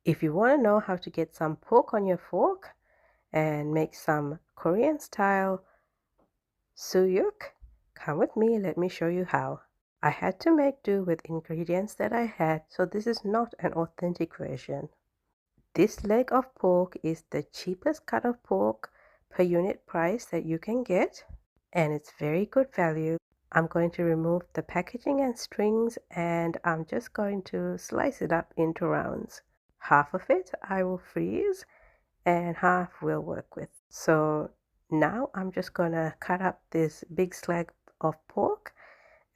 If you want to know how to get some pork on your fork and make some Korean style suyuk, come with me, let me show you how. I had to make do with ingredients that I had, so this is not an authentic version. This leg of pork is the cheapest cut of pork per unit price that you can get, and it's very good value. I'm going to remove the packaging and strings, and I'm just going to slice it up into rounds. Half of it I will freeze and half will work with. So now I'm just gonna cut up this big slab of pork,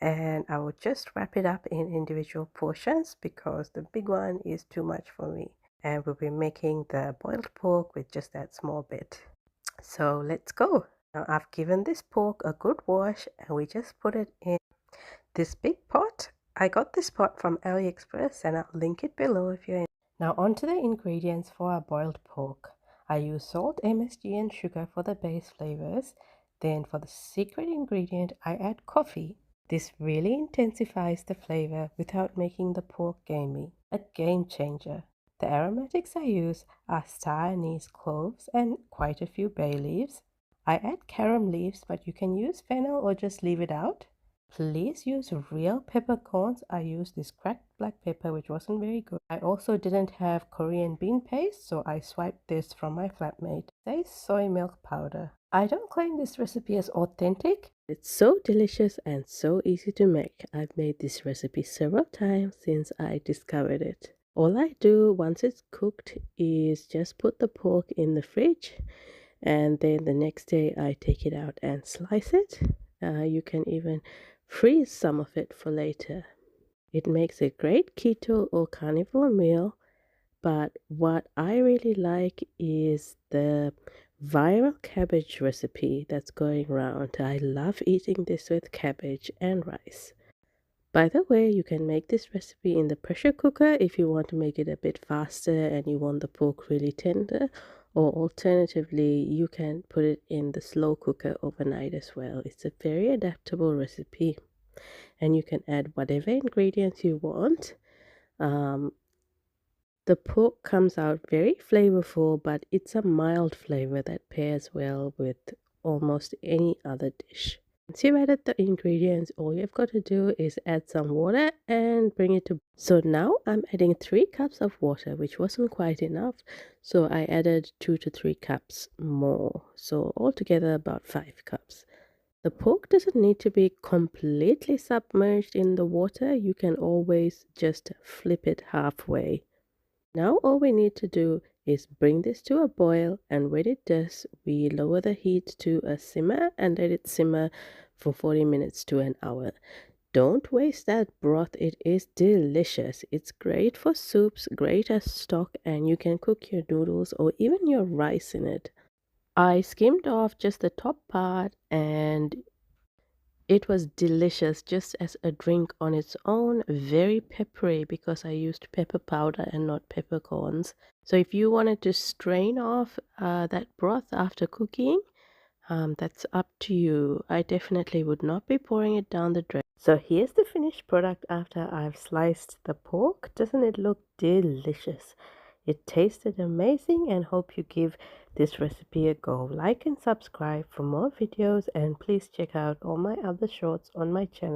and I will just wrap it up in individual portions because the big one is too much for me. And we'll be making the boiled pork with just that small bit. So let's go. Now I've given this pork a good wash, and we just put it in this big pot. I got this pot from AliExpress, and I'll link it below if you're interested. Now onto the ingredients for our boiled pork. I use salt, MSG and sugar for the base flavors. Then for the secret ingredient, I add coffee. This really intensifies the flavor without making the pork gamey. A game changer. The aromatics I use are star anise, cloves and quite a few bay leaves. I add carom leaves, but you can use fennel or just leave it out. Please use real peppercorns. I used this cracked black pepper, which wasn't very good. I also didn't have Korean bean paste, so I swiped this from my flatmate. Say soy milk powder. I don't claim this recipe as authentic. It's so delicious and so easy to make. I've made this recipe several times since I discovered it. All I do once it's cooked is just put the pork in the fridge, and then the next day I take it out and slice it. You can even freeze some of it for later. It makes a great keto or carnivore meal, but what I really like is the viral cabbage recipe that's going around. I love eating this with cabbage and rice. By the way, you can make this recipe in the pressure cooker if you want to make it a bit faster and you want the pork really tender, or alternatively, you can put it in the slow cooker overnight as well. It's a very adaptable recipe, and you can add whatever ingredients you want. The pork comes out very flavorful, but it's a mild flavor that pairs well with almost any other dish. Once you've added the ingredients, all you've got to do is add some water and bring it to. So now I'm adding 3 cups of water, which wasn't quite enough. So I added 2 to 3 cups more. So altogether about 5 cups. The pork doesn't need to be completely submerged in the water. You can always just flip it halfway. Now all we need to do is bring this to a boil, and when it does, we lower the heat to a simmer and let it simmer for 40 minutes to an hour. Don't waste that broth, it is delicious. It's great for soups, great as stock, and you can cook your noodles or even your rice in it. I skimmed off just the top part, and it was delicious just as a drink on its own, very peppery because I used pepper powder and not peppercorns. So if you wanted to strain off that broth after cooking, that's up to you. I definitely would not be pouring it down the drain. So here's the finished product after I've sliced the pork. Doesn't it look delicious? It tasted amazing, and hope you give this recipe a go. Like and subscribe for more videos, and please check out all my other shorts on my channel.